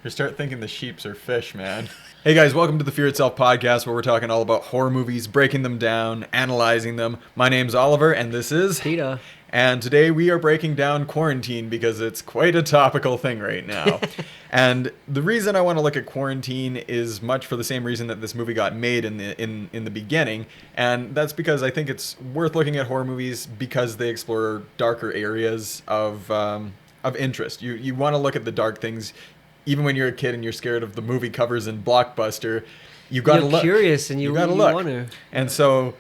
You start thinking the sheeps are fish, man. Hey guys, welcome to the Fear Itself podcast, where we're talking all about horror movies, breaking them down, analyzing them. My name's Oliver, and this is Peter. And today we are breaking down Quarantine because it's quite a topical thing right now. And the reason I want to look at Quarantine is much for the same reason that this movie got made in the beginning, and that's because I think it's worth looking at horror movies because they explore darker areas of interest. You want to look at the dark things. Even when you're a kid and you're scared of the movie covers in Blockbuster, you've got to look. You're curious and you got to look. Want to. And so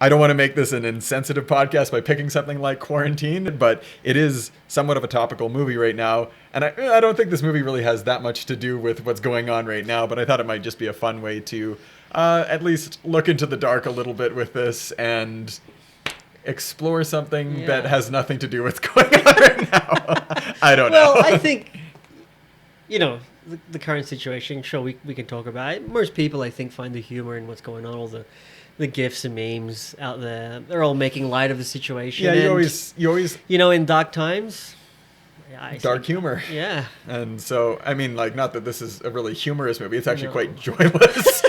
I don't want to make this an insensitive podcast by picking something like Quarantine, but it is somewhat of a topical movie right now. And I don't think this movie really has that much to do with what's going on right now, but I thought it might just be a fun way to at least look into the dark a little bit with this and explore something that has nothing to do with what's going on right now. I don't know. Well, I think... the current situation, sure, we can talk about it. Most people, I think, find the humor in what's going on, all the GIFs and memes out there. They're all making light of the situation. Yeah, you always... in dark times... dark humor. Yeah. And so, I mean, not that this is a really humorous movie. It's actually quite joyless.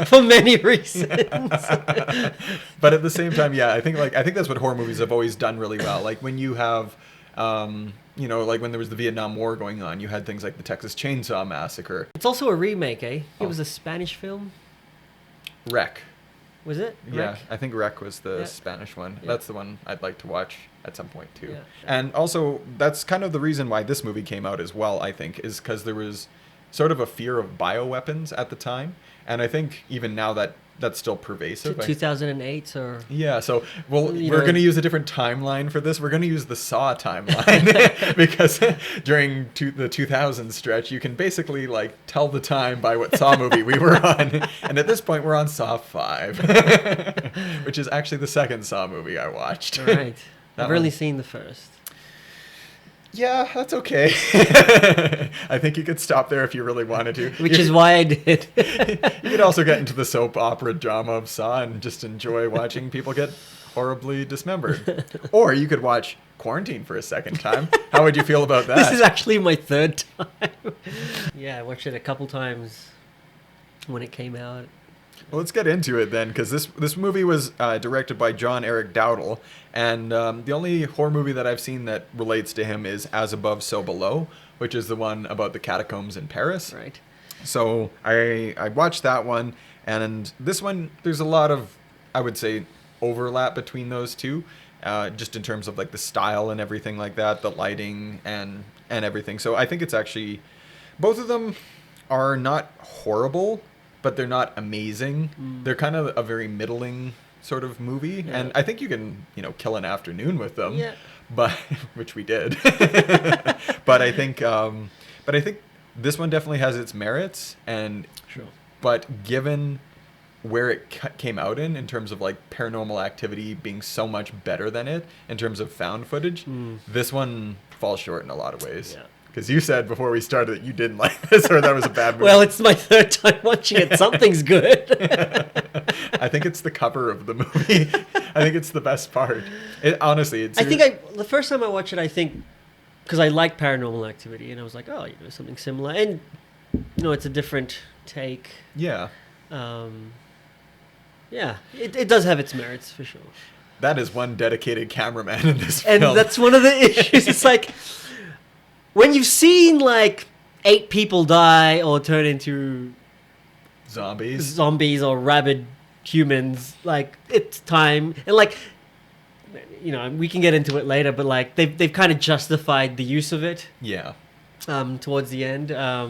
For many reasons. But at the same time, I think that's what horror movies have always done really well. Like when you have... when there was the Vietnam War going on, you had things like the Texas Chainsaw Massacre. It's also a remake, eh? It was a Spanish film. Wreck. Was it? Yeah, Wreck? I think Wreck was the Spanish one. Yeah. That's the one I'd like to watch at some point too. Yeah. And also, that's kind of the reason why this movie came out as well, I think, is because there was sort of a fear of bioweapons at the time. And I think even now that's still pervasive. 2008 or... Yeah, so we're going to use a different timeline for this. We're going to use the Saw timeline because during the 2000s stretch, you can basically tell the time by what Saw movie we were on. And at this point, we're on Saw 5, which is actually the second Saw movie I watched. Right. I've only seen the first. Yeah, that's okay. I think you could stop there if you really wanted to. Which is why I did. You could also get into the soap opera drama of Saw and just enjoy watching people get horribly dismembered. Or you could watch Quarantine for a second time. How would you feel about that? This is actually my third time. Yeah, I watched it a couple times when it came out. Well, let's get into it then, because this movie was directed by John Eric Dowdle, and the only horror movie that I've seen that relates to him is As Above, So Below, which is the one about the catacombs in Paris. Right. So I watched that one, and this one, there's a lot of, I would say, overlap between those two, just in terms of the style and everything like that, the lighting and everything. So I think it's actually, both of them are not horrible, but they're not amazing. They're kind of a very middling sort of movie, and I think you can, kill an afternoon with them. Yeah. But which we did. But I think this one definitely has its merits, and Sure. But given where it came out in terms of Paranormal Activity being so much better than it in terms of found footage, this one falls short in a lot of ways. Yeah. Because you said before we started that you didn't like this, or that was a bad movie. Well, it's my third time watching it. Something's good. I think it's the cover of the movie. I think it's the best part. Honestly, the first time I watched it, because I like Paranormal Activity, and I was like, something similar. And, it's a different take. Yeah. It does have its merits, for sure. That is one dedicated cameraman in this film. And that's one of the issues. It's when you've seen 8 people die or turn into zombies or rabid humans, it's time. And we can get into it later, but they've kind of justified the use of it. Yeah. Towards the end. I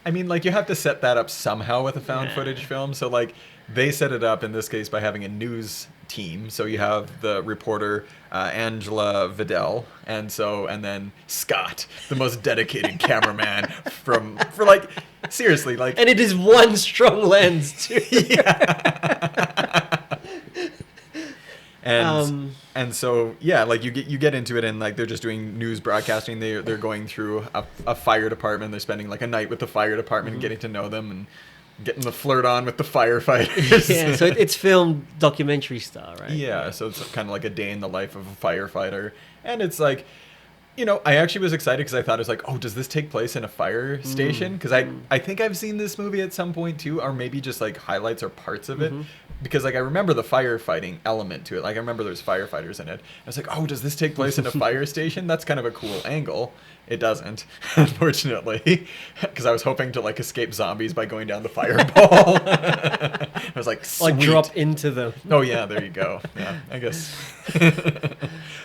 mean, you have to set that up somehow with a found footage film. So they set it up in this case by having a news team. So you have the reporter Angela Vidal, and then Scott, the most dedicated cameraman seriously and it is one strong lens too. And so you get into it, and they're just doing news broadcasting. They're going through a fire department. They're spending a night with the fire department and getting to know them and getting the flirt on with the firefighters. Yeah, so it's filmed documentary style, right? Yeah, so it's kind of like a day in the life of a firefighter. And it's I actually was excited because I thought it was like, oh, does this take place in a fire station? Because I think I've seen this movie at some point too, or maybe just like highlights or parts of it. Because like I remember the firefighting element to it. Like I remember there's firefighters in it. I was like, oh, does this take place in a fire station? That's kind of a cool angle. It doesn't, unfortunately, because I was hoping to like escape zombies by going down the fireball. I was like, sweet. Like drop into them. Oh yeah, there you go. Yeah, I guess.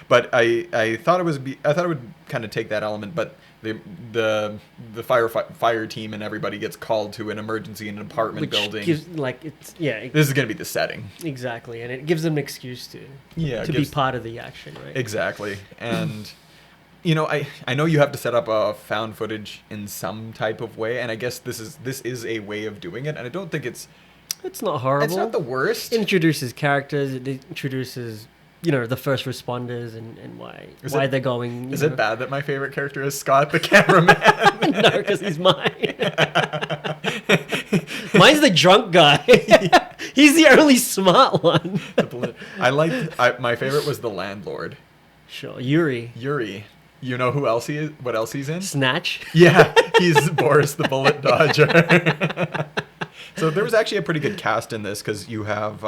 But I thought it would kind of take that element, but the fire team and everybody gets called to an emergency in an apartment Which building. gives, like, it's, yeah. This is going to be the setting. Exactly, and it gives them an excuse to Yeah, be part of the action, right? Exactly. And I know you have to set up a found footage in some type of way, and I guess this is a way of doing it, and I don't think it's not horrible. It's not the worst. It introduces characters. It introduces the first responders and why they're going. Is it bad that my favorite character is Scott, the cameraman? No, because he's mine. Mine's the drunk guy. He's the only smart one. My favorite was the landlord. Sure, Yuri. You know who else he is? What else he's in? Snatch. Yeah, he's Boris the Bullet Dodger. So there was actually a pretty good cast in this because you have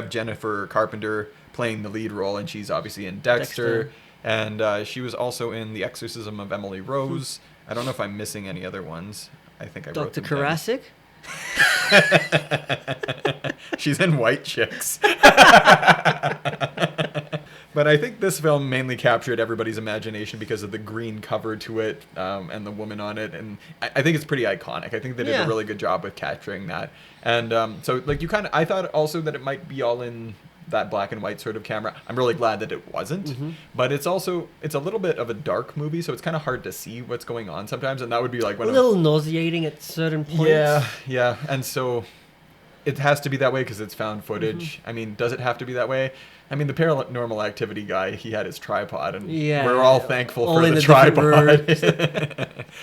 Jennifer Carpenter playing the lead role, and she's obviously in Dexter. And she was also in The Exorcism of Emily Rose. I don't know if I'm missing any other ones. I think I wrote Dr. them down. Karasik. She's in White Chicks. But I think this film mainly captured everybody's imagination because of the green cover to it and the woman on it. And I think it's pretty iconic. I think they did a really good job with capturing that. And so like I thought also that it might be all in that black and white sort of camera. I'm really glad that it wasn't. But it's a little bit of a dark movie, so it's kind of hard to see what's going on sometimes. And that would be like a little nauseating at certain points. Yeah. And so it has to be that way because it's found footage. I mean, does it have to be that way? I mean, the Paranormal Activity guy, he had his tripod, and we're all thankful for the tripod.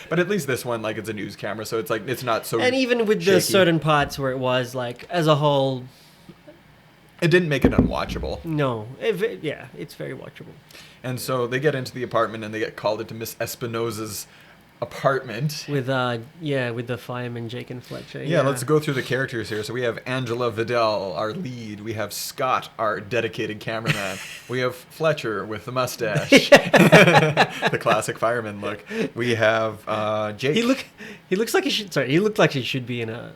But at least this one, like, it's a news camera, so it's like it's not so. And even with shaky. the certain parts where it was like, as a whole, it didn't make it unwatchable. No, it's very watchable. And so they get into the apartment, and they get called into Miss Espinosa's apartment with the fireman Jake and Fletcher. Yeah, let's go through the characters here. So we have Angela Vidal, our lead. We have Scott, our dedicated cameraman. We have Fletcher with the mustache, the classic fireman look. We have Jake. He looks like he should. Sorry, he looked like he should be in a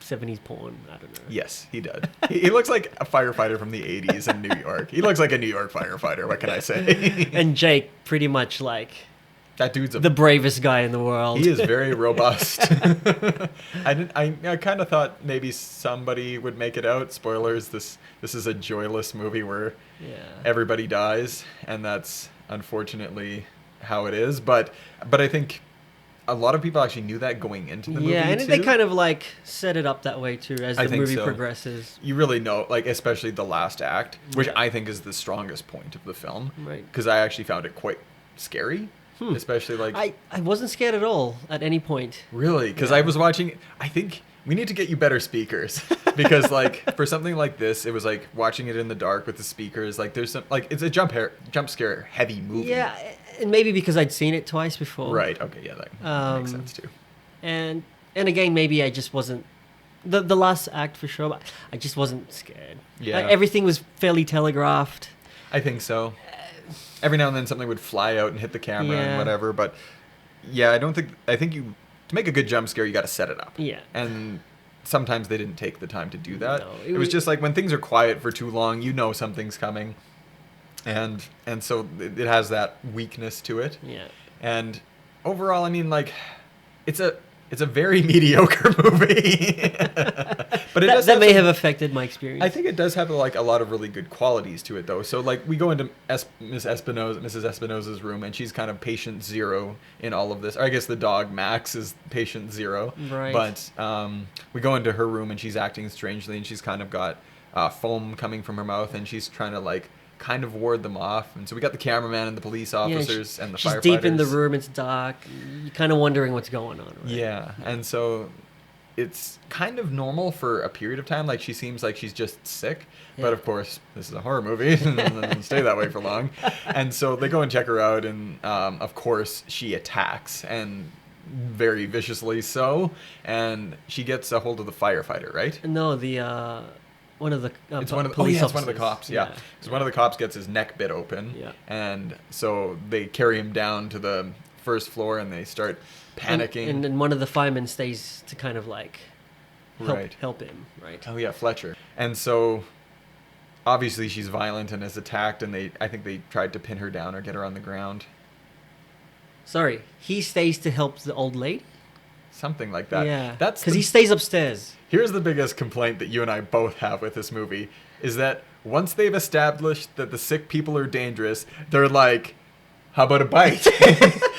70s porn. I don't know. Yes, he did. He looks like a firefighter from the 80s in New York. He looks like a New York firefighter. What can I say? And Jake, pretty much like. That dude's the bravest guy in the world. He is very robust. I kind of thought maybe somebody would make it out. Spoilers. This is a joyless movie where everybody dies, and that's unfortunately how it is. But I think a lot of people actually knew that going into the movie. Yeah, and too. they kind of like set it up that way too as the movie progresses. You really know, like especially the last act, which I think is the strongest point of the film. Right. Because I actually found it quite scary. Especially like I wasn't scared at all at any point. Really? Because I was watching. I think we need to get you better speakers because like for something like this, it was like watching it in the dark with the speakers. Like there's some like it's a jump scare heavy movie. Yeah, and maybe because I'd seen it twice before. Right. Okay. Yeah, that makes sense too. And again, maybe I just wasn't the last act for sure. But I just wasn't scared. Yeah. Like, everything was fairly telegraphed. I think so. Every now and then something would fly out and hit the camera and whatever, but yeah, I think to make a good jump scare, you got to set it up. Yeah. And sometimes they didn't take the time to do that. No, it was just like when things are quiet for too long, you know something's coming. And so it has that weakness to it. Yeah. And overall, I mean, like, it's a very mediocre movie. But that may have affected my experience. I think it does have like a lot of really good qualities to it, though. So like we go into Mrs. Espinosa's room, and she's kind of patient zero in all of this. Or I guess the dog Max is patient zero. Right. But we go into her room, and she's acting strangely, and she's kind of got foam coming from her mouth, and she's trying to like kind of ward them off. And so we got the cameraman and the police officers and the firefighters. She's deep in the room. It's dark. You're kind of wondering what's going on. Right? Yeah, and so it's kind of normal for a period of time. Like, she seems like she's just sick. Yeah. But of course, this is a horror movie, and it doesn't stay that way for long. And so they go and check her out, and of course, she attacks, and very viciously so. And she gets a hold of the firefighter, right? No, the one of the It's one of the, police it's one of the officers. cops, yeah. Because one of the cops gets his neck bit open, Yeah. and so they carry him down to the first floor, and they start panicking. And then one of the firemen stays to kind of like Right. help him, right? Oh yeah, Fletcher. And so obviously she's violent and is attacked, and I think they tried to pin her down or get her on the ground. Sorry, he stays to help the old lady. Something like that. Yeah, That's because he stays upstairs. Here's the biggest complaint that you and I both have with this movie is that once they've established that the sick people are dangerous, they're like, how about a bite?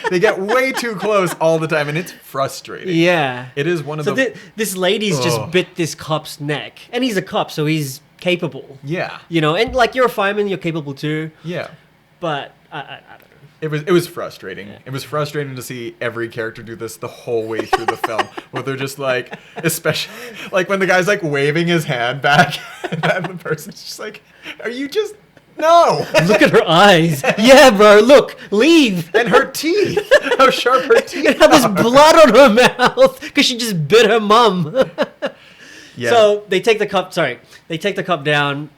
They get way too close all the time, and it's frustrating. Yeah. It is one of So the... this lady's Ugh. just bit this cop's neck, and he's a cop, so he's capable. Yeah. You know, and like you're a fireman, you're capable too. Yeah. But I don't know. It was frustrating. Yeah. It was frustrating to see every character do this the whole way through the film, where they're just like, especially like when the guy's like waving his hand back, and the person's just like, "Are you just no?" Look at her eyes. Yeah, bro. Look, leave. And her teeth, how sharp her teeth And have this are. blood on her mouth because she just bit her mum. Yeah. So they take the cop. Sorry, they take the cop down,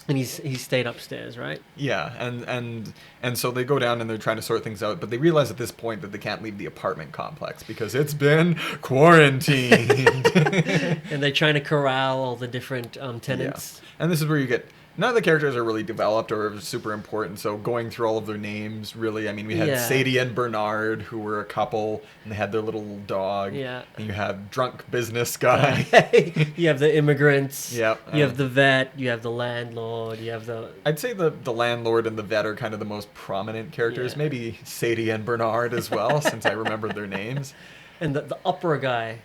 and he's stayed upstairs, right? Yeah, and so they go down and they're trying to sort things out, but they realize at this point that they can't leave the apartment complex because it's been quarantined. And they're trying to corral all the different tenants. Yeah. And this is where you get none of the characters are really developed or super important. So going through all of their names, really, I mean, we had Yeah. Sadie and Bernard, who were a couple, and they had their little dog. Yeah. And you have drunk business guy. You have the immigrants. Yep. You have the vet. You have the landlord. You have the I'd say the landlord and the vet are kind of the most prominent characters. Yeah. Maybe Sadie and Bernard as well, since I remembered their names. and the opera guy.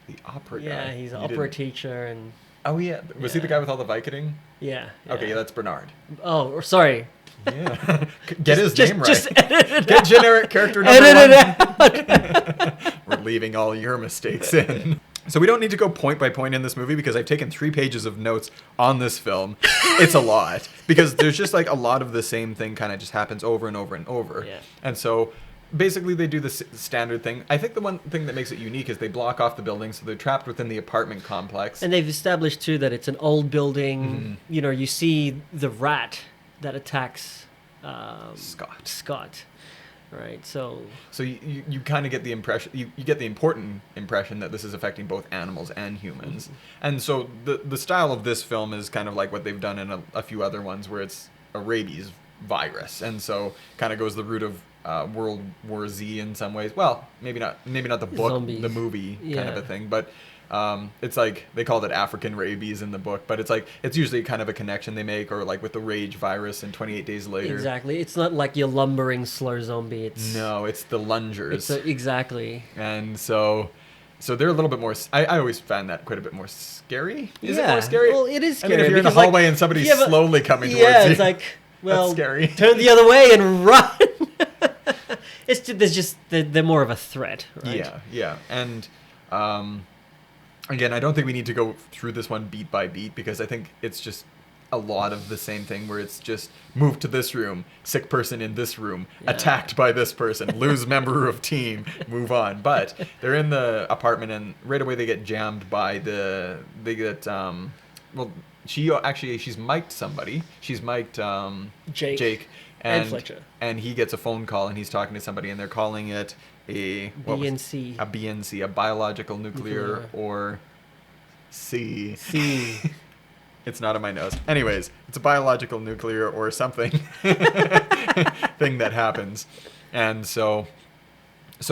The opera guy. Yeah, he's an You opera didn't- teacher and Oh yeah, was he the Yeah. guy with all the Vicoding? yeah. Okay, yeah, that's Bernard. Oh, or sorry. Yeah, get his Just- name right. just edit it Get generic character number Edit one. it out. We're leaving all your mistakes in. So we don't need to go point by point in this movie because I've taken 3 pages of notes on this film. It's a lot because there's just like a lot of the same thing kind of just happens over and over and over. Yeah. And so basically they do the standard thing. I think the one thing that makes it unique is they block off the building, so they're trapped within the apartment complex. And they've established too that it's an old building. Mm-hmm. You know, you see the rat that attacks Scott. Scott, right? So So you kind of get the impression, you get the important impression that this is affecting both animals and humans. And so the style of this film is kind of like what they've done in a few other ones where it's a rabies virus. And so kind of goes the route of World War Z in some ways. Well, maybe not the book, Zombies. the movie kind of Yeah. a thing. But it's like they called it African rabies in the book, but it's like it's usually kind of a connection they make, or like with the rage virus and 28 Days Later. exactly, it's not like your lumbering slow zombie. It's No, it's the lungers. exactly. And so they're a little bit more. I always found that quite a bit more scary. Is it Yeah, more scary? well, it is I mean, scary if you're in the because, like, hallway and somebody's if you have a- slowly coming towards Yeah, you, it's like, well, scary. turn the other way and run. It's just, there's just they're more of a threat, right? yeah, and again, I don't think we need to go through this one beat by beat because I think it's just a lot of the same thing where it's just move to this room, sick person in this room, Yeah. attacked by this person, lose member of team, move on. But they're in the apartment and right away they get jammed by she's mic'd somebody. She's mic'd Jake and Fletcher. And he gets a phone call and he's talking to somebody and they're calling it a BNC. a BNC, a biological nuclear Nuclear. or C. C. It's not on my nose. Anyways, it's a biological nuclear or something thing that happens. And so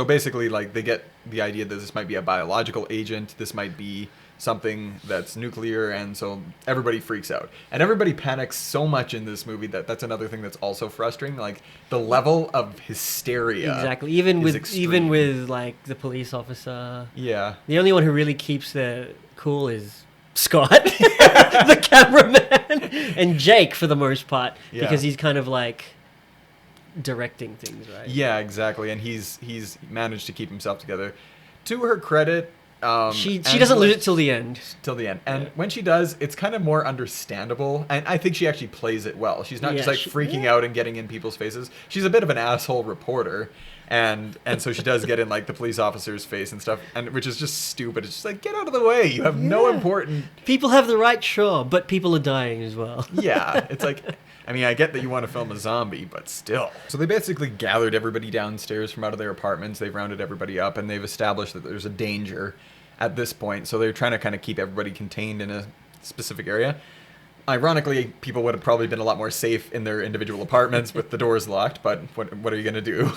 basically like they get the idea that this might be a biological agent, this might be something that's nuclear, and so everybody freaks out. And everybody panics so much in this movie that's another thing that's also frustrating. Like the level of hysteria. Exactly. Even is with extreme. like the police officer. Yeah. The only one who really keeps the cool is Scott, the cameraman, and Jake for the most part, Yeah. because he's kind of like directing things, right? Yeah, exactly. And he's managed to keep himself together. To her credit, She and doesn't lose it till the end. till the end. And when she does, it's kind of more understandable. And I think she actually plays it well. She's not just like freaking out and getting in people's faces. She's a bit of an asshole reporter. And so she does get in like the police officer's face and stuff, and which is just stupid. It's just like, get out of the way. You have no important. People have the right, sure, but people are dying as well. Yeah, it's like, I mean, I get that you want to film a zombie, but still. So they basically gathered everybody downstairs from out of their apartments. They've rounded everybody up, and they've established that there's a danger at this point. So they're trying to kind of keep everybody contained in a specific area. Ironically, people would have probably been a lot more safe in their individual apartments with the doors locked, but what are you going to do?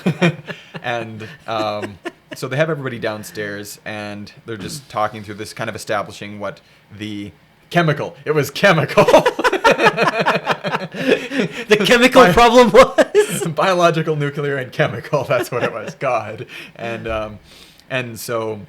And so they have everybody downstairs, and they're just talking through this, kind of establishing what the chemical. It was chemical. The chemical problem was biological, nuclear, and chemical. That's what it was. God. And so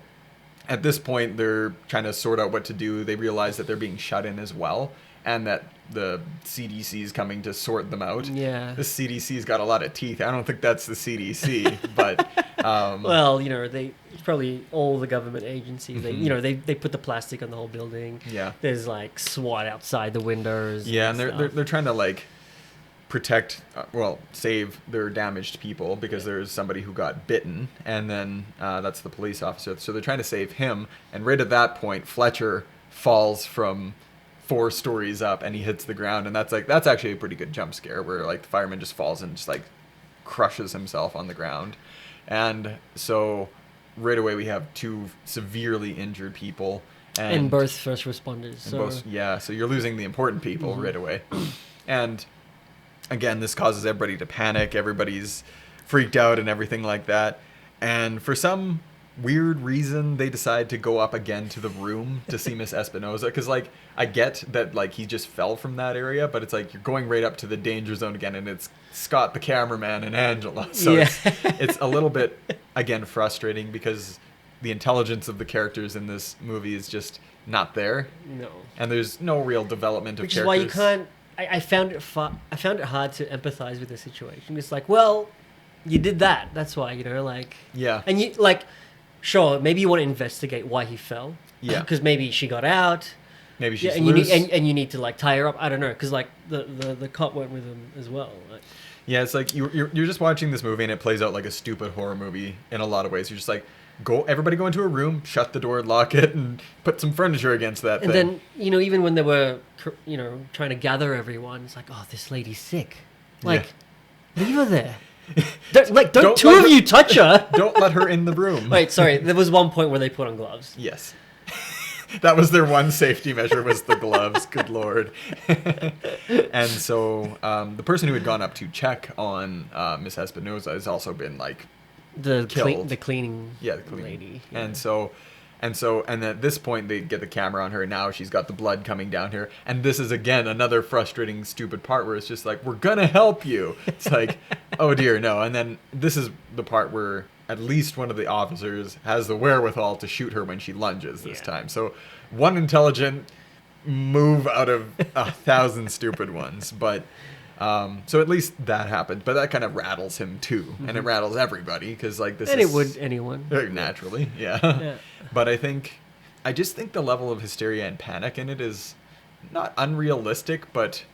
at this point, they're trying to sort out what to do. They realize that they're being shut in as well, and that the CDC is coming to sort them out. Yeah. The CDC's got a lot of teeth. I don't think that's the CDC, but well, it's probably all the government agencies. They put the plastic on the whole building. Yeah. There's like SWAT outside the windows. Yeah, and they're trying to like protect, save their damaged people because there's somebody who got bitten, and then that's the police officer. So they're trying to save him, and right at that point, Fletcher falls from 4 stories up and he hits the ground, and that's actually a pretty good jump scare where like the fireman just falls and just like crushes himself on the ground. And so right away we have 2 severely injured people and both first responders. So you're losing the important people right away. And again, this causes everybody to panic. Everybody's freaked out and everything like that. And for some weird reason, they decide to go up again to the room to see Miss Espinosa, because like I get that like he just fell from that area, but it's like you're going right up to the danger zone again, and it's Scott the cameraman and Angela, so it's a little bit again frustrating because the intelligence of the characters in this movie is just not there. No, and there's no real development of which characters. is why you can't. I found it hard to empathize with the situation. It's like, well, you did that. That's why, Yeah. And you like. Sure, maybe you want to investigate why he fell. Yeah. Because maybe she got out. Maybe she's and loose. You need to like tie her up. I don't know, because like the cop went with him as well. Like, yeah, it's like you're just watching this movie and it plays out like a stupid horror movie in a lot of ways. You're just like, everybody go into a room, shut the door, lock it, and put some furniture against that thing. And then even when they were trying to gather everyone, it's like, oh, this lady's sick. Like, leave her there. Don't two of you touch her. Don't let her in the room. Wait, sorry. There was one point where they put on gloves. Yes. That was their one safety measure, was the gloves. Good Lord. And so the person who had gone up to check on Miss Espinosa has also been like killed. The cleaning lady. Yeah. And at this point they get the camera on her, and now she's got the blood coming down here. And this is again another frustrating, stupid part where it's just like, we're gonna help you. It's like, oh dear, no. And then this is the part where at least one of the officers has the wherewithal to shoot her when she lunges this time. So one intelligent move out of 1,000 stupid ones. But so at least that happened, but that kind of rattles him too, and it rattles everybody because like this. And it would anyone naturally, yeah. But I just think the level of hysteria and panic in it is not unrealistic, but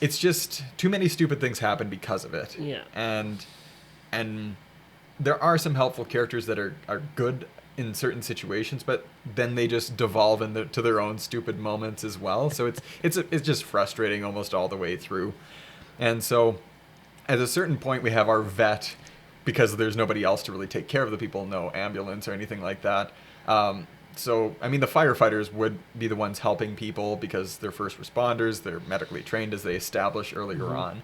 it's just too many stupid things happen because of it. Yeah. And there are some helpful characters that are good in certain situations, but then they just devolve into their own stupid moments as well. So it's just frustrating almost all the way through. And so at a certain point we have our vet, because there's nobody else to really take care of the people, no ambulance or anything like that. So, I mean, the firefighters would be the ones helping people because they're first responders, they're medically trained, as they established earlier on.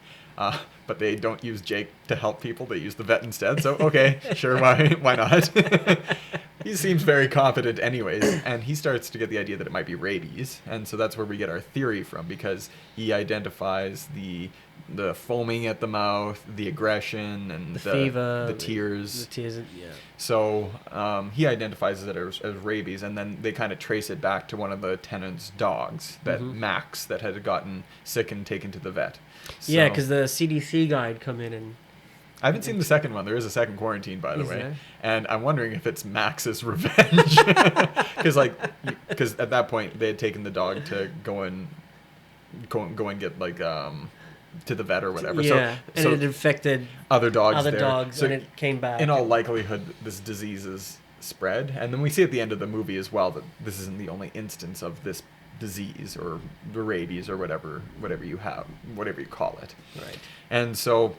But they don't use Jake to help people, they use the vet instead. So, okay, sure, why not? He seems very competent anyways, and he starts to get the idea that it might be rabies. And so that's where we get our theory from, because he identifies the foaming at the mouth, the aggression, and the fever, the tears. The tears, yeah. So he identifies it as rabies, and then they kind of trace it back to one of the tenant's dogs, that Max, that had gotten sick and taken to the vet. So, yeah, because the CDC guy had come in and I haven't seen the second one. There is a second Quarantine, by the Is way, there? and I'm wondering if it's Max's revenge, because at that point they had taken the dog to go and get like to the vet or whatever. Yeah, and so it infected other dogs other there. dogs, So and it came back. in all likelihood, this disease is spread, and then we see at the end of the movie as well that this isn't the only instance of this disease or the rabies or whatever you call it. Right. And so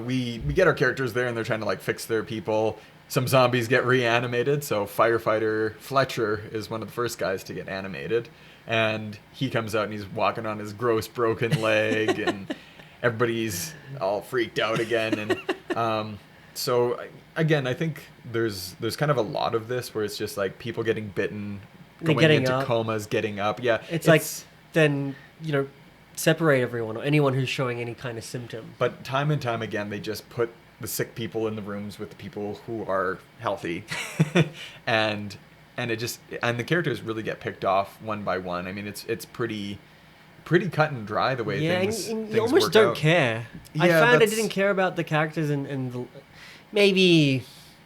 we get our characters there, and they're trying to like fix their people. Some zombies get reanimated. So firefighter Fletcher is one of the first guys to get animated, and he comes out and he's walking on his gross broken leg, and everybody's all freaked out again. And so again, I think there's kind of a lot of this where it's just like people getting bitten, going getting into up. comas, getting up. Yeah, It's like then separate everyone or anyone who's showing any kind of symptom. But time and time again, they just put the sick people in the rooms with the people who are healthy, and the characters really get picked off one by one. I mean, it's pretty cut and dry the way things and you things almost work don't out. care. Yeah, I found I that's- didn't care about the characters and maybe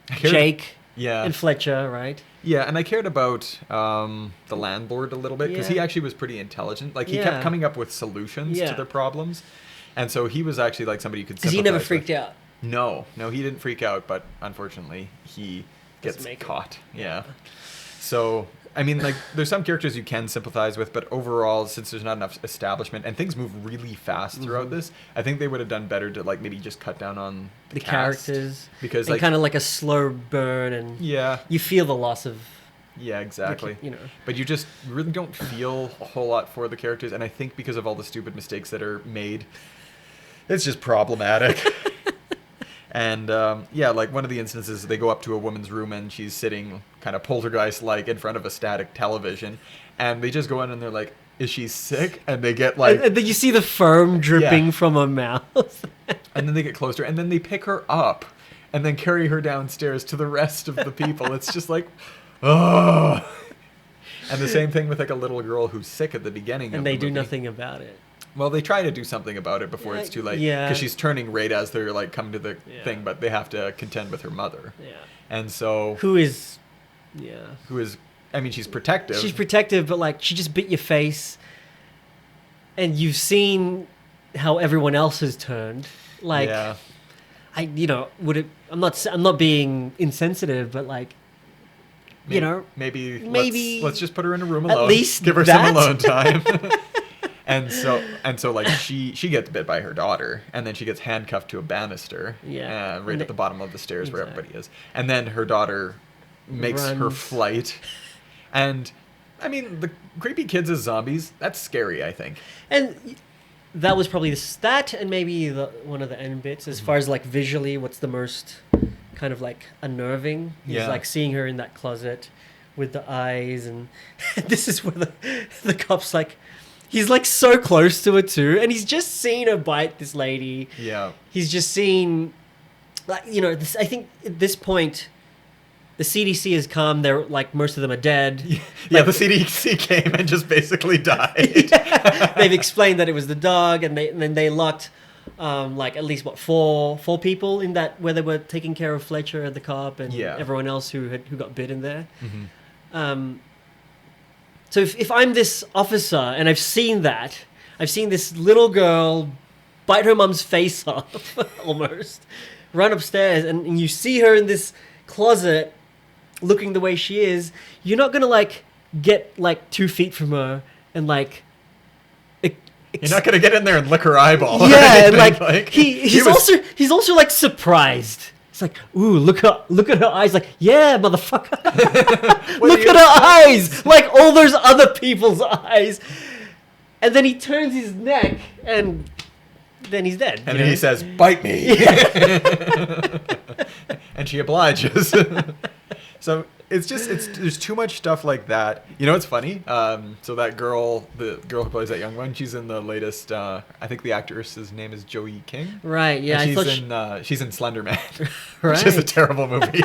cared- Jake Yeah, and Fletcher, right? yeah, and I cared about the landlord a little bit because he Yeah. actually was pretty intelligent. Like he Yeah. kept coming up with solutions Yeah. to their problems, and so he was actually like somebody you could. Because he never sympathize freaked with. out. No, he didn't freak out, but unfortunately, he gets Doesn't make it. caught. Yeah. So, I mean, like, there's some characters you can sympathize with, but overall, since there's not enough establishment and things move really fast throughout this, I think they would have done better to, like, maybe just cut down on The cast. characters. Because, And like, kind of like a slow burn, and yeah, you feel the loss of, exactly. you know. But you just really don't feel a whole lot for the characters, and I think because of all the stupid mistakes that are made, it's just problematic. And like one of the instances, they go up to a woman's room and she's sitting kind of poltergeist-like in front of a static television, and they just go in and they're like, "Is she sick?" And they get like, And then you see the foam dripping Yeah. from her mouth. and then they get closer, and then they pick her up, and then carry her downstairs to the rest of the people. It's just like, oh. And the same thing with like a little girl who's sick at the beginning. And of they the do movie. nothing about it. Well, they try to do something about it before it's too late. Yeah. Because she's turning right as they're like coming to the Yeah. thing, but they have to contend with her mother. Yeah. And so, Who is, yeah. who is, I mean, she's protective. She's protective, but like she just bit your face, and you've seen how everyone else has turned. Like, yeah. would it? I'm not being insensitive, but like, maybe maybe let's just put her in a room at alone. least give her that. some alone time. and so like she gets bit by her daughter, and then she gets handcuffed to a banister. Yeah. Right And at the bottom of the stairs where Exactly. everybody is, and then her daughter makes her Runs. flight, and I mean the creepy kids as zombies. That's scary. I think. And that was probably that, and maybe one of the end bits Mm-hmm. as far as like visually, what's the most kind of like unnerving is Yeah. like seeing her in that closet with the eyes, and this is where the cop's like, he's like so close to her too, and he's just seen her bite this lady. Yeah. He's just seen, like, this, I think at this point, the CDC has come. They're like, most of them are dead. Yeah, the CDC came and just basically died. They've explained that it was the dog, and then they locked like at least four people in that where they were taking care of Fletcher and the cop and Yeah. everyone else who got bit in there. So if I'm this officer and I've seen this little girl bite her mum's face off almost, run upstairs, and you see her in this closet looking the way she is, you're not gonna like get like 2 feet from her and like You're not gonna get in there and lick her eyeball. or yeah, and anything. like, he he's was- also like surprised. It's like, ooh, look at her eyes. Like, yeah, motherfucker. Look at her eyes, like all those other people's eyes. And then he turns his neck, and then he's dead. And you then know? he says, "Bite me," and she obliges. So there's too much stuff like that. You know what's funny? So that girl, the girl who plays that young one, she's in the latest. I think the actress's name is Joey King. Right? Yeah, And I thought she's in Slender Man, right. which is a terrible movie.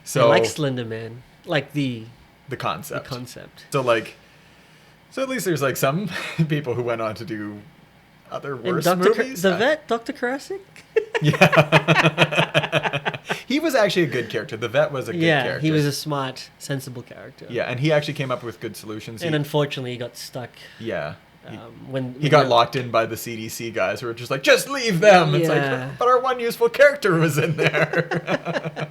So I like Slender Man, like the concept. concept. So at least there's like some people who went on to do other And worse Dr. movies. The vet, Dr. Karasik? Yeah. He was actually a good character. The vet was a good character. He was a smart, sensible character. Yeah, and he actually came up with good solutions. And unfortunately, he got stuck. Yeah. When He got locked in by the CDC guys who were just like, just leave them. It's Yeah. like, but our one useful character was in there.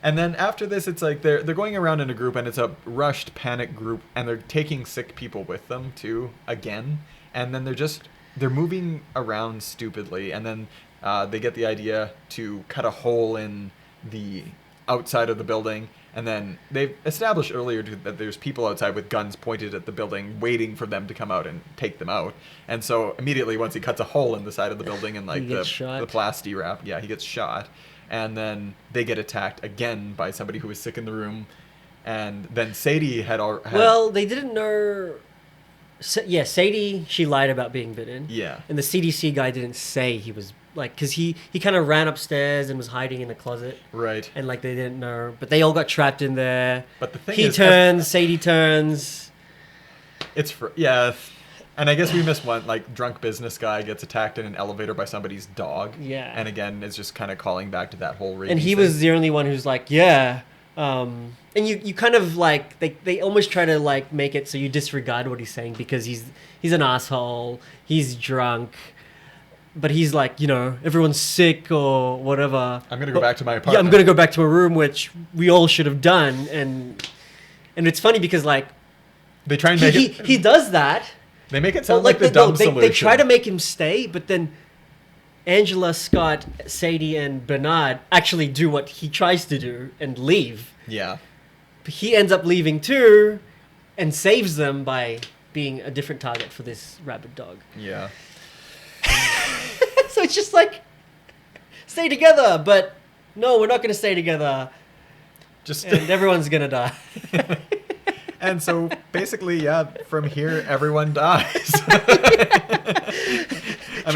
And then after this, it's like they're going around in a group, and it's a rushed panic group, and they're taking sick people with them too again. And then they're moving around stupidly, and then they get the idea to cut a hole in the outside of the building. And then they've established earlier that there's people outside with guns pointed at the building waiting for them to come out and take them out. And so immediately once he cuts a hole in the side of the building and like He the gets shot. plasti wrap, he gets shot. And then they get attacked again by somebody who was sick in the room. And then Sadie had Well, they didn't know... Sadie, she lied about being bitten. Yeah. And the CDC guy didn't say he was... Like, because he kind of ran upstairs and was hiding in a closet. Right. And, like, they didn't know. But they all got trapped in there. But the thing he is... turns, Sadie turns. Yeah. And I guess we missed one, like, drunk business guy gets attacked in an elevator by somebody's dog. Yeah. And again, it's just kind of calling back to that whole rabies And he thing. was the only one who's like, yeah. And you kind of, like, they almost try to, like, make it so you disregard what he's saying because he's an asshole. He's drunk. But he's like, everyone's sick or whatever. I'm going to go back to my apartment. Yeah, I'm going to go back to my room, which we all should have done. And it's funny because, like, they try and make he does that. They make it sound like the dumb solution. They try to make him stay, but then Angela, Scott, Sadie, and Bernard actually do what he tries to do and leave. Yeah. But he ends up leaving too and saves them by being a different target for this rabid dog. Yeah. So it's just like, stay together, but no, we're not going to stay together. And everyone's going to die. And so basically, from here, everyone dies. Can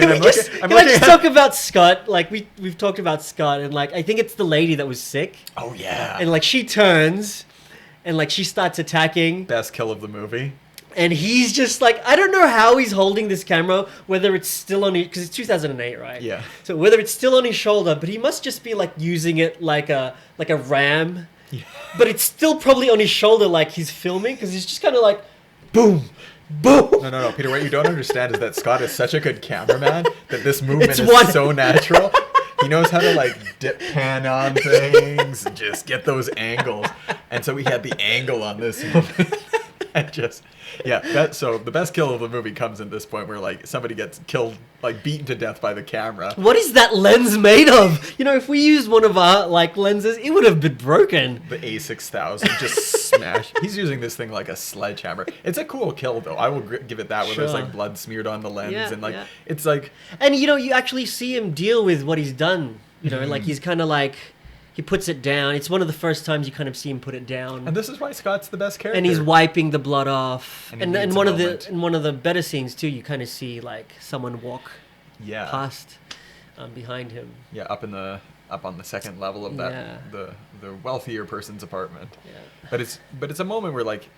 I just talk about Scott? Like, we've talked about Scott, and, like, I think it's the lady that was sick. Oh, yeah. And, like, she turns, and, like, she starts attacking. Best kill of the movie. And he's just, like, I don't know how he's holding this camera, whether it's still on his... Because it's 2008, right? Yeah. So whether it's still on his shoulder, but he must just be, like, using it like a ram. Yeah. But it's still probably on his shoulder like he's filming, because he's just kind of like, boom, boom. No, Peter, what you don't understand is that Scott is such a good cameraman that this movement It's is so natural. He knows how to, like, dip pan on things and just get those angles. And so we had the angle on this movie. And just... Yeah, so the best kill of the movie comes in this point where, like, somebody gets killed, like, beaten to death by the camera. What is that lens made of? If we used one of our, like, lenses, it would have been broken. The A6000 just smashed. He's using this thing like a sledgehammer. It's a cool kill, though. I will give it that, where there's, like, blood smeared on the lens. And, like, it's like... And, you actually see him deal with what he's done. Like, he's kind of like... He puts it down. It's one of the first times you kind of see him put it down. And this is why Scott's the best character. And he's wiping the blood off. And one of the better scenes too, you kind of see, like, someone walk past behind him. Yeah, up on the second level of that the wealthier person's apartment. Yeah. But it's a moment where, like,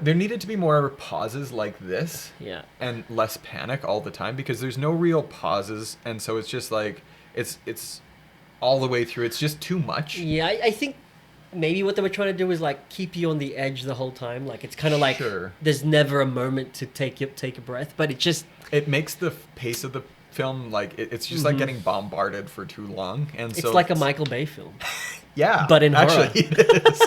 there needed to be more pauses like this. Yeah. And less panic all the time, because there's no real pauses, and so it's just like it's all the way through. It's just too much. Yeah, I think maybe what they were trying to do is, like, keep you on the edge the whole time. Like, it's kind of like there's never a moment to take a breath, but it makes the pace of the film, like, it's just like getting bombarded for too long, and so it's like a Michael Bay film. Yeah, but in horror. Actually, it is.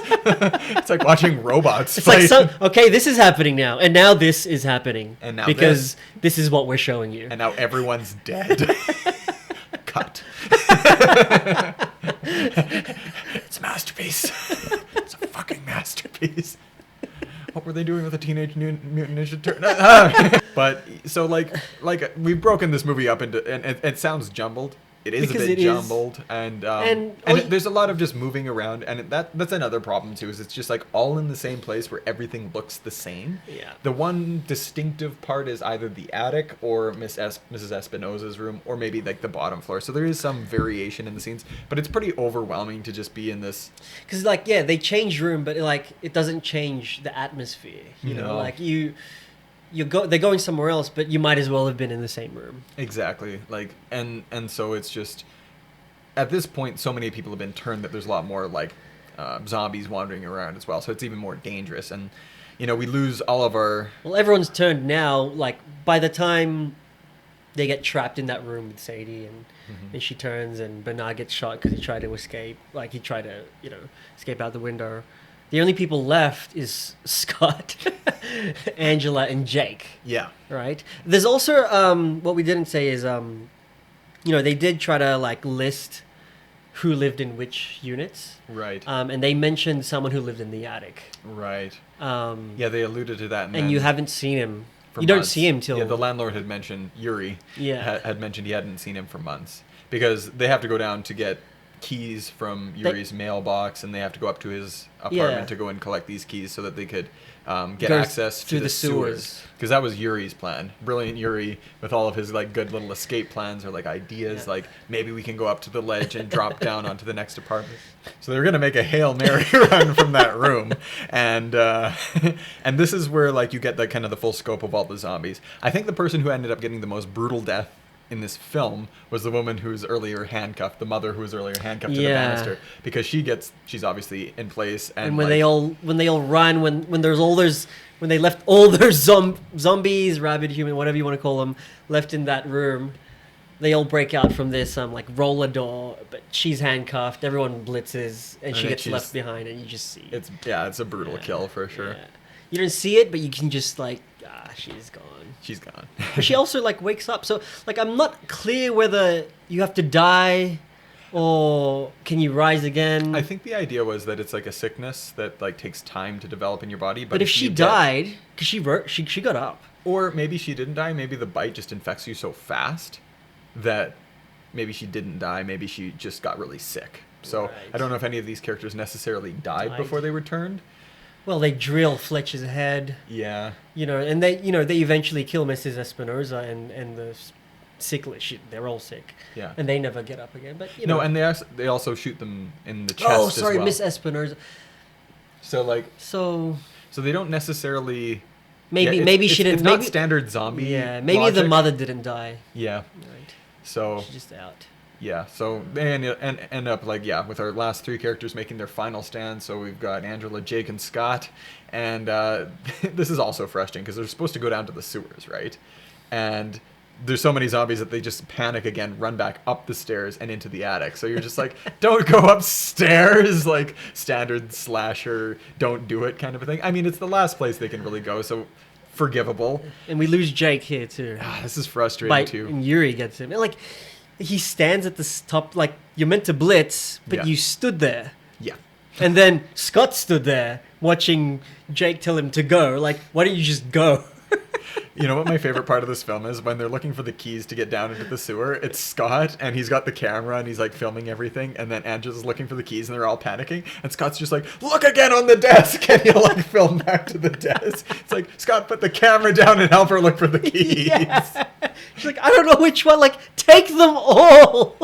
It's like watching robots. It's like, okay, this is happening now, and now this is happening, and now because this is what we're showing you, and now everyone's dead. Cut. It's a masterpiece. It's a fucking masterpiece. What were they doing with the Teenage Mutant Ninja Turtle? But so, like we've broken this movie up into, and it sounds jumbled. It is because a bit jumbled, and there's a lot of just moving around, and that's another problem too. Is it's just like all in the same place where everything looks the same. Yeah. The one distinctive part is either the attic or Mrs. Espinosa's room, or maybe like the bottom floor. So there is some variation in the scenes, but it's pretty overwhelming to just be in this. Because, like, yeah, they change room, but, like, it doesn't change the atmosphere. You know, like they're going somewhere else, but you might as well have been in the same room. Exactly. Like, and so it's just, at this point, so many people have been turned that there's a lot more like zombies wandering around as well. So it's even more dangerous. And, you know, we lose all of our. Well, everyone's turned now. Like, by the time they get trapped in that room with Sadie and she turns and Bernard gets shot because he tried to escape. Like, he tried to, escape out the window. The only people left is Scott, Angela, and Jake. Yeah. Right? There's also, what we didn't say is, they did try to, like, list who lived in which units. Right. And they mentioned someone who lived in the attic. Right. Yeah, they alluded to that. And you haven't seen him. For you months. Don't see him till... Yeah, the landlord had mentioned, Yuri, Yeah. had mentioned he hadn't seen him for months. Because they have to go down to get keys from Yuri's mailbox, and they have to go up to his apartment to go and collect these keys so that they could get access to the sewers. Because that was Yuri's plan. Brilliant Yuri, with all of his like good little escape plans or like ideas, like maybe we can go up to the ledge and drop down onto the next apartment. So they were gonna make a Hail Mary run from that room, and and this is where like you get the kind of the full scope of all the zombies. I think the person who ended up getting the most brutal death in this film was the woman who was earlier handcuffed, the mother who was earlier handcuffed to the banister, because she's obviously in place. And when they all run, when they left all their zombies, rabid human, whatever you want to call them, left in that room, they all break out from this like roller door, but she's handcuffed, everyone blitzes, and she gets left behind, and you just see it's a brutal kill for sure. Yeah. You don't see it, but you can just like, she's gone. She's gone. But she also like wakes up. So like I'm not clear whether you have to die or can you rise again. I think the idea was that it's like a sickness that like takes time to develop in your body. But if she died, because she got up. Or maybe she didn't die. Maybe the bite just infects you so fast that maybe she didn't die. Maybe she just got really sick. So Right. I don't know if any of these characters necessarily died before they returned. Well, they drill Fletcher's head. Yeah. And they eventually kill Mrs. Espinosa and the sickly. They're all sick. Yeah. And they never get up again. But No, and they also shoot them in the chest. Oh, sorry, as well. Miss Espinosa. So like. So they don't necessarily. Maybe she didn't. It's not standard zombie. Yeah, maybe logic. the mother didn't die. Yeah. Right. So. She's just out. Yeah, so they end up like with our last three characters making their final stand. So we've got Angela, Jake, and Scott, and this is also frustrating because they're supposed to go down to the sewers, right? And there's so many zombies that they just panic again, run back up the stairs and into the attic. So you're just like, don't go upstairs, like standard slasher, don't do it kind of a thing. I mean, it's the last place they can really go, so forgivable. And we lose Jake here too. This is frustrating too. And Yuri gets him. Like. He stands at the top, like, you're meant to blitz, but you stood there. Yeah. And then Scott stood there watching Jake tell him to go. Like, why don't you just go? You know what my favorite part of this film is? When they're looking for the keys to get down into the sewer, it's Scott, and he's got the camera, and he's, like, filming everything, and then Angela's looking for the keys, and they're all panicking, and Scott's just like, look again on the desk, and he'll, like, film back to the desk. It's like, Scott, put the camera down and help her look for the keys. Yeah. She's like, I don't know which one. Like, take them all.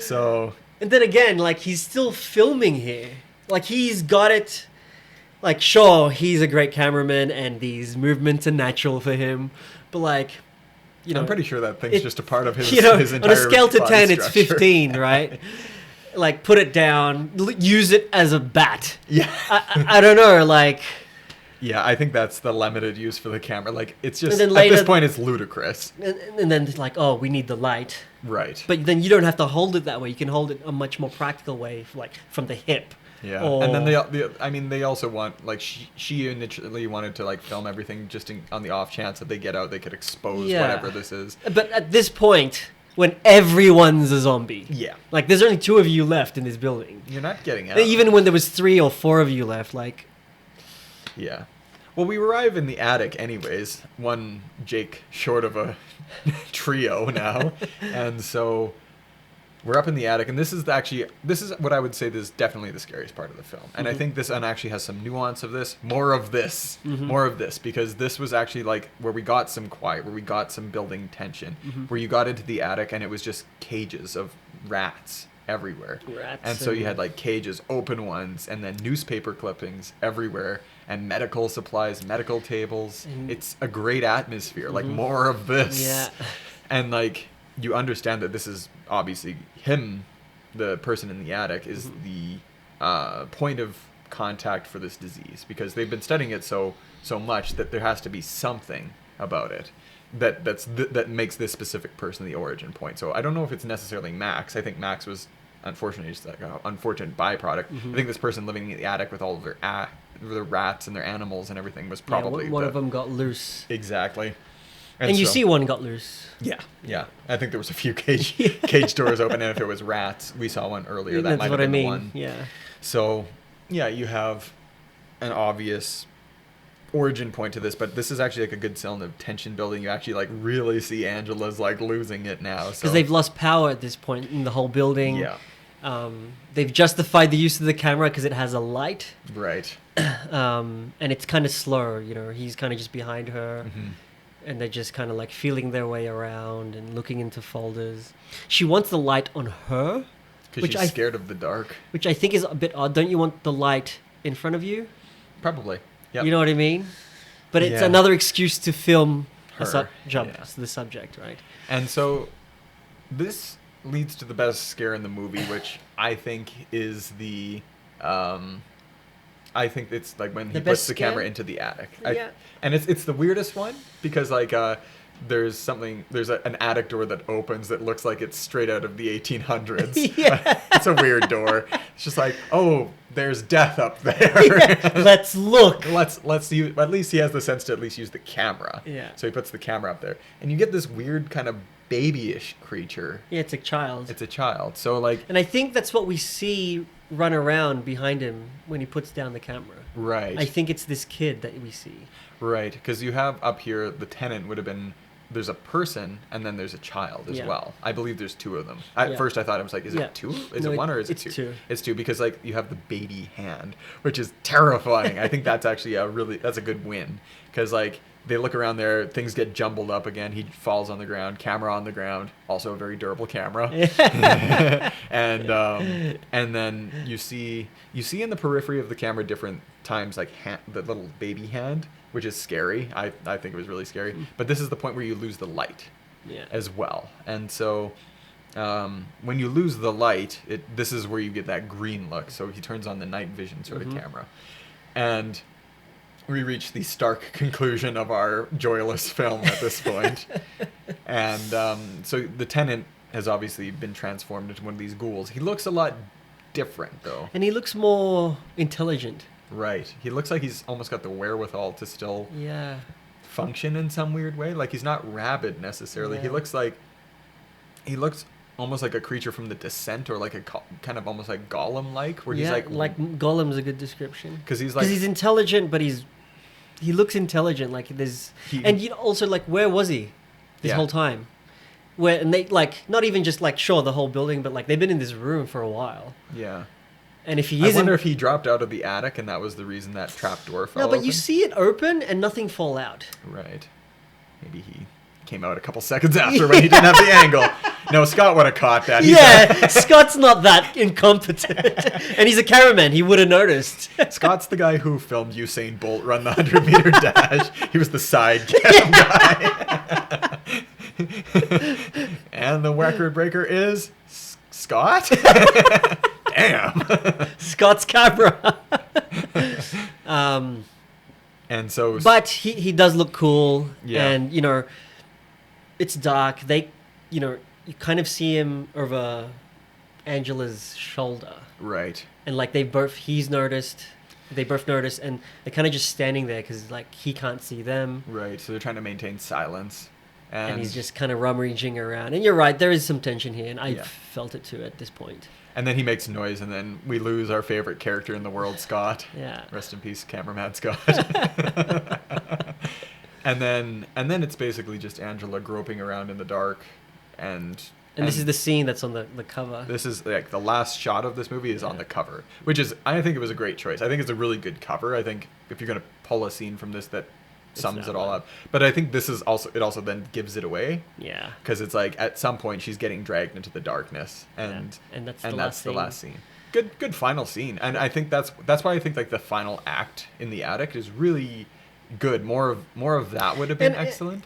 So... And then again, like, he's still filming here. Like, he's got it... Like, sure, he's a great cameraman and these movements are natural for him. But, like, I'm pretty sure that thing's just a part of his, his entire on a scale to 10, it's structure. 15, right? Like, put it down, use it as a bat. Yeah. I don't know, like... Yeah, I think that's the limited use for the camera. Like, it's just, then at later, this point, it's ludicrous. And then it's like, oh, we need the light. Right. But then you don't have to hold it that way. You can hold it a much more practical way, like, from the hip. Yeah, or... and then they also want, like, she initially wanted to, like, film everything just on the off chance that they get out, they could expose whatever this is. But at this point, when everyone's a zombie, like, there's only 2 of you left in this building. You're not getting out. Even when there was 3 or 4 of you left, like... Yeah. Well, we arrive in the attic anyways, one Jake short of a trio now, and so... We're up in the attic, and this is what I would say is definitely the scariest part of the film. And I think this one actually has some nuance of this. More of this, because this was actually like where we got some quiet, where we got some building tension, where you got into the attic and it was just cages of rats everywhere. Rats And so you and- had like cages, open ones, and then newspaper clippings everywhere, and medical supplies, medical tables. And- It's a great atmosphere. Like more of this. Yeah. And like you understand that this is obviously him, the person in the attic, is the point of contact for this disease, because they've been studying it so much that there has to be something about it that makes this specific person the origin point. So I don't know if it's necessarily Max. I think Max was unfortunately just like an unfortunate byproduct. I think this person living in the attic with all of their rats and their animals and everything was probably one of them got loose. exactly. And you so- see one got loose. yeah. I think there was a few cage doors open, and if it was rats, we saw one earlier. That That's might what have I been mean. the one. Yeah. So, yeah, you have an obvious origin point to this, but this is actually like a good zone of tension building. You actually like really see Angela's like losing it now. Because they've lost power at this point in the whole building. Yeah. They've justified the use of the camera because it has a light. Right. And it's kind of slow, you know. He's kind of just behind her. Mm-hmm. And they're just kind of like feeling their way around and looking into folders. She wants the light on her, Because Which she's I- scared of the dark. which I think is a bit odd. Don't you want the light in front of you? Probably. Yep. You know what I mean? But it's Yeah. another excuse to film Her, yeah. the subject, right? And so this leads to the best scare in the movie, which I think is I think it's like when he The puts best the camera scare? into the attic. Yeah. And it's the weirdest one because like there's an attic door that opens that looks like it's straight out of the 1800s. Yeah. It's a weird door. It's just like, oh, there's death up there. Let's look. Let's use, at least he has the sense to at least use the camera. Yeah. So he puts the camera up there, and you get this weird kind of babyish creature. Yeah, it's a child. It's a child. So like, And I think that's what we see run around behind him when he puts down the camera. right, I think it's this kid that we see. right, because you have up here the tenant would have been. There's a person and then there's a child as Yeah. well. I believe there's two of them. At Yeah. first I thought it was like, is Yeah. it two? Is No, it one or is it it's two? two. It's two because like you have the baby hand, which is terrifying. I think that's actually that's a good win because like they look around there, things get jumbled up again. He falls on the ground, camera on the ground, also a very durable camera. and then you see in the periphery of the camera different times like the little baby hand, which is scary. I think it was really scary. But this is the point where you lose the light Yeah. as well. And so when you lose the light, this is where you get that green look. So he turns on the night vision sort of camera. And we reach the stark conclusion of our joyless film at this point. And so the tenant has obviously been transformed into one of these ghouls. He looks a lot different, though. And he looks more intelligent. Right. He looks like he's almost got the wherewithal to still Yeah. function in some weird way. Like he's not rabid necessarily. He Yeah. looks almost like a creature from The Descent, or like a kind of almost like Gollum-like, where he's Yeah, like Gollum's a good description. because he's like Because he's intelligent, but he looks intelligent. Like there's, He- and you know, also like where was he this Yeah. whole time? Where and they like not even just like sure the whole building, but like they've been in this room for a while. yeah. And if he I isn't, wonder if he dropped out of the attic and that was the reason that trap door fell no, but you open. see it open and nothing fall out. Right. Maybe he came out a couple seconds after when he didn't have the angle. No, Scott would have caught that. He's Yeah, Scott's not that incompetent, and he's a cameraman. He would have noticed. Scott's the guy who filmed Usain Bolt run the 100-meter dash. He was the side cam guy. And the record breaker is Scott? Damn. Scott's camera. And so But he does look cool, Yeah. and you know, it's dark. You kind of see him over Angela's shoulder, right. and like they both noticed, and they're kind of just standing there because like he can't see them, Right. So they're trying to maintain silence. and he's just kind of rummaging around. And you're right, there is some tension here, and I Yeah. felt it too at this point. And then he makes noise, and then we lose our favorite character in the world, Scott. Yeah. Rest in peace, cameraman Scott. and then it's basically just Angela groping around in the dark, and This is the scene that's on the cover. this is like the last shot of this movie is on the cover, which is I think it was a great choice. I think it's a really good cover. I think if you're gonna pull a scene from this that sums that it all one. up. But I think this is also it also then gives it away Yeah. because it's like at some point she's getting dragged into the darkness, and And that's and the that's last the scene. last scene. Good final scene, and I think that's why I think like the final act in the attic is really good. More of that would have been And, excellent.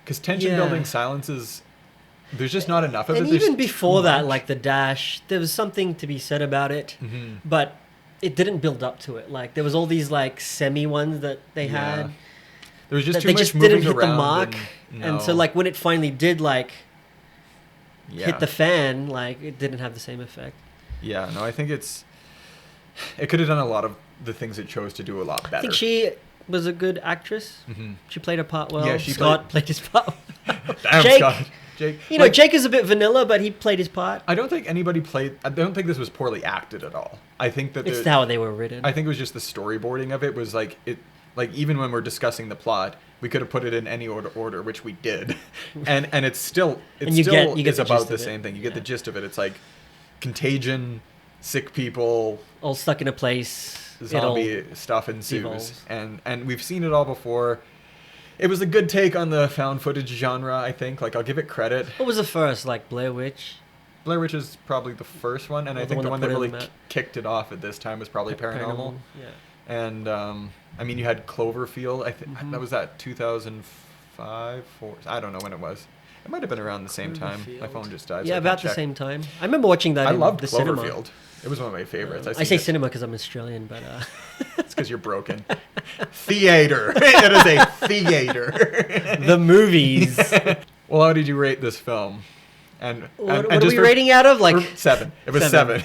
Because tension yeah. building silences, there's just not enough of And it. There's even too before that, much. like the dash, there was something to be said about it, Mhm. but it didn't build up to it. Like there was all these like semi ones that they Yeah. had There was just that too they much just moving didn't hit the around mark, and so no. like when it finally did like Yeah. hit the fan, like it didn't have the same effect. Yeah, no, I think it could have done a lot of the things it chose to do a lot better. I think she was a good actress. Mhm. She played her part well. Yeah, she Scott played his part. Damn, Jake, Scott. Jake. you know, Like, Jake is a bit vanilla, but he played his part. I don't think anybody played. I don't think this was poorly acted at all. I think that It's how they were written. I think it was just the storyboarding of it was like it. Like even when we're discussing the plot, we could have put it in any order, which we did, and it's still And you still get is the about gist the of it. same thing. You get the Yeah. gist of it. It's like contagion, sick people, all stuck in a place. zombie stuff ensues, evolves. and we've seen it all before. It was a good take on the found footage genre, I think. Like I'll give it credit. What was the first? Like Blair Witch? Blair Witch is probably the first one, and Or I the think one the that one that put it on really the map. kicked it off at this time was probably Paranormal. Yeah. And I mean, you had Cloverfield. I think Mhm. that was that 2005, 4. I don't know when it was. It might have been around the same time. My Cloverfield. phone just died. so Yeah, I about can't the check. same time. I remember watching that I in loved the Cloverfield. cinema. It was one of my favorites. I seen say it. cinema because I'm Australian, but It's because you're broken. Theater. It is a theater. the movies. Well, how did you rate this film? And What are just we for- rating out of? Like for 7. It was 7. 7.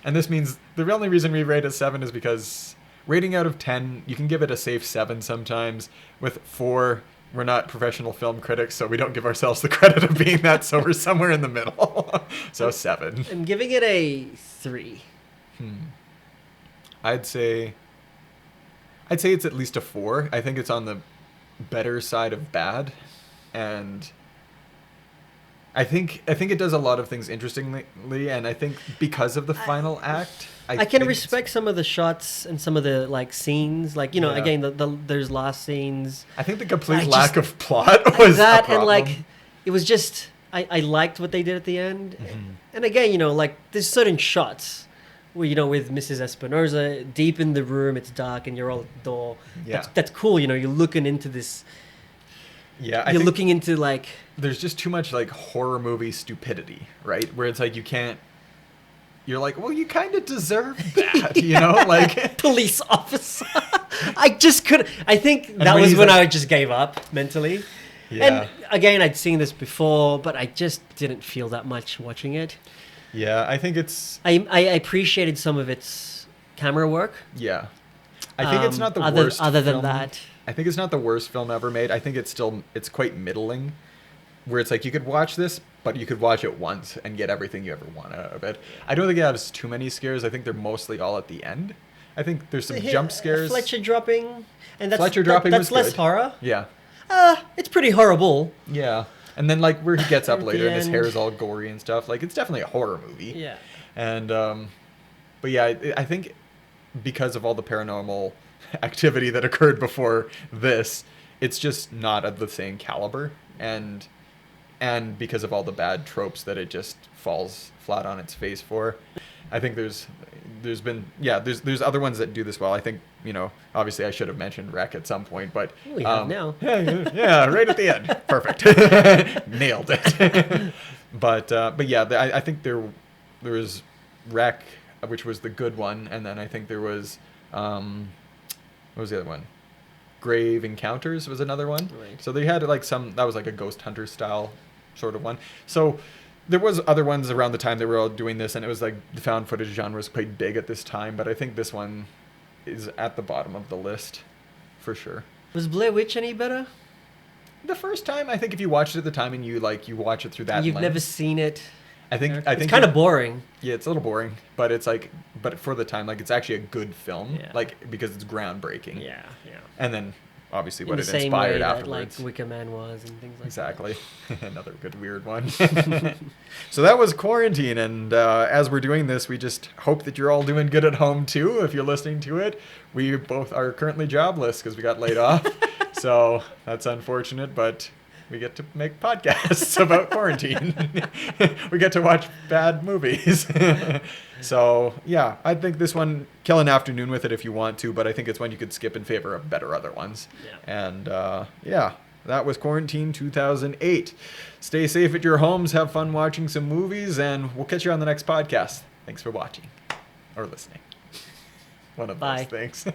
And this means the only reason we rate it 7 is because rating out of 10, you can give it a safe 7 sometimes. With 4, we're not professional film critics, so we don't give ourselves the credit of being that, so we're somewhere in the middle. So 7. I'm giving it a 3. I'd say it's at least a 4. I think it's on the better side of bad, and I think it does a lot of things interestingly, and I think because of the final act, I think can it's- respect some of the shots and some of the like scenes, like you know, Yeah. again, there's last scenes. I think the complete I lack just- of plot was that a and like problem. it was just I liked what they did at the end, Mm-hmm. and again, you know, like there's certain shots where you know with Mrs. Espinosa deep in the room, it's dark and you're all at the door. Yeah. That's cool. You know, you're looking into this. Yeah, I You're think looking into like there's just too much like horror movie stupidity, right? Where it's like you can't. You're like, well, you kind of deserve that, you know, like. police officer. I just couldn't. I think that when was he's when like- I just gave up mentally. Yeah. And again, I'd seen this before, but I just didn't feel that much watching it. Yeah, I think it's. I appreciated some of its camera work. Yeah. I think it's not the other, worst. Other than film. that, I think it's not the worst film ever made. I think it's quite middling, where it's like you could watch this, but you could watch it once and get everything you ever want out of it. I don't think it has too many scares. I think they're mostly all at the end. I think there's some jump scares. Fletcher dropping, and that's Fletcher dropping that's was less good. horror. Yeah. It's pretty horrible. Yeah. And then like where he gets up At later the and his end. hair is all gory and stuff. Like it's definitely a horror movie. Yeah. And but yeah, I think because of all the paranormal activity that occurred before this, it's just not of the same caliber, and because of all the bad tropes that it just falls flat on its face for. I think there's other ones that do this well. I think, you know, obviously I should have mentioned Wreck at some point, but We have now. yeah, right at the end. Perfect. Nailed it. But yeah, I think there was Wreck, which was the good one, and then I think there was what was the other one? Grave Encounters was another one. Right. So they had like that was like a Ghost Hunter style sort of one. So there was other ones around the time they were all doing this, and it was like the found footage genre was quite big at this time, but I think this one is at the bottom of the list for sure. Was Blair Witch any better? The first time, I think if you watched it at the time and you watch it through that You've lens, never seen it. I think It's kind of boring. Yeah, it's a little boring, but it's like, but for the time, like it's actually a good film, Yeah. like because it's groundbreaking. Yeah, yeah. And then obviously in what the it same way inspired that afterwards. like Wicker Man was and things like Exactly. Another good weird one. So that was Quarantine, and as we're doing this, we just hope that you're all doing good at home too. If you're listening to it, we both are currently jobless because we got laid off. So that's unfortunate, but we get to make podcasts about quarantine. We get to watch bad movies. So yeah, I think this one, kill an afternoon with it if you want to, but I think it's one you could skip in favor of better other ones. Yeah. And yeah, that was Quarantine 2008. Stay safe at your homes, have fun watching some movies, and we'll catch you on the next podcast. Thanks for watching or listening. One of Bye. those things.